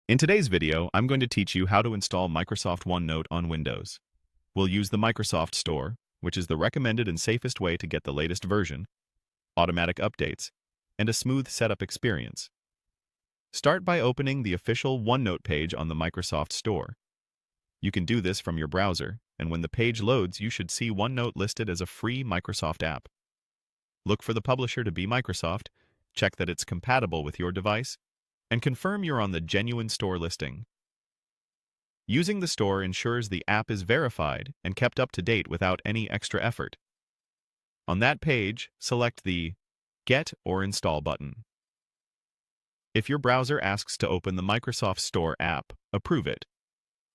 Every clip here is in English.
In today's video, I'm going to teach you how to install Microsoft OneNote on Windows. We'll use the Microsoft Store, which is the recommended and safest way to get the latest version, automatic updates, and a smooth setup experience. Start by opening the official OneNote page on the Microsoft Store. You can do this from your browser, and when the page loads, you should see OneNote listed as a free Microsoft app. Look for the publisher to be Microsoft, check that it's compatible with your device, and confirm you're on the genuine store listing. Using the store ensures the app is verified and kept up to date without any extra effort. On that page, select the Get or Install button. If your browser asks to open the Microsoft Store app, approve it.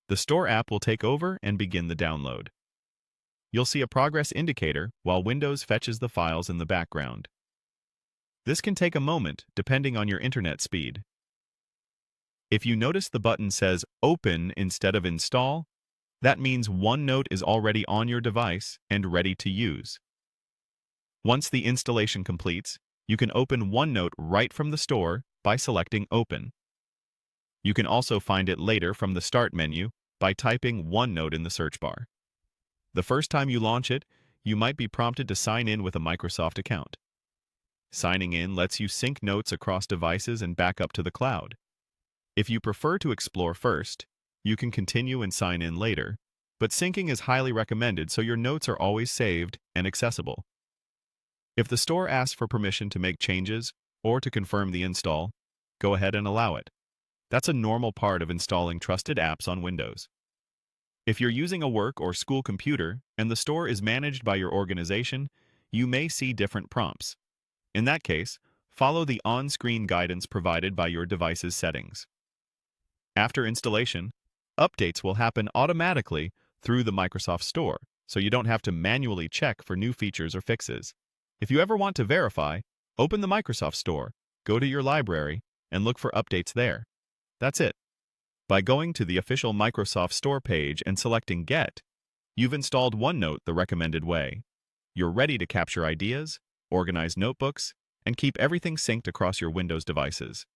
The Store app will take over and begin the download. You'll see a progress indicator while Windows fetches the files in the background. This can take a moment depending on your internet speed. If you notice the button says Open instead of Install, that means OneNote is already on your device and ready to use. Once the installation completes, you can open OneNote right from the store by selecting Open. You can also find it later from the Start menu by typing OneNote in the search bar. The first time you launch it, you might be prompted to sign in with a Microsoft account. Signing in lets you sync notes across devices and back up to the cloud. If you prefer to explore first, you can continue and sign in later, but syncing is highly recommended so your notes are always saved and accessible. If the store asks for permission to make changes or to confirm the install, go ahead and allow it. That's a normal part of installing trusted apps on Windows. If you're using a work or school computer and the store is managed by your organization, you may see different prompts. In that case, follow the on-screen guidance provided by your device's settings. After installation, updates will happen automatically through the Microsoft Store, so you don't have to manually check for new features or fixes. If you ever want to verify, open the Microsoft Store, go to your library, and look for updates there. That's it. By going to the official Microsoft Store page and selecting Get, you've installed OneNote the recommended way. You're ready to capture ideas, organize notebooks, and keep everything synced across your Windows devices.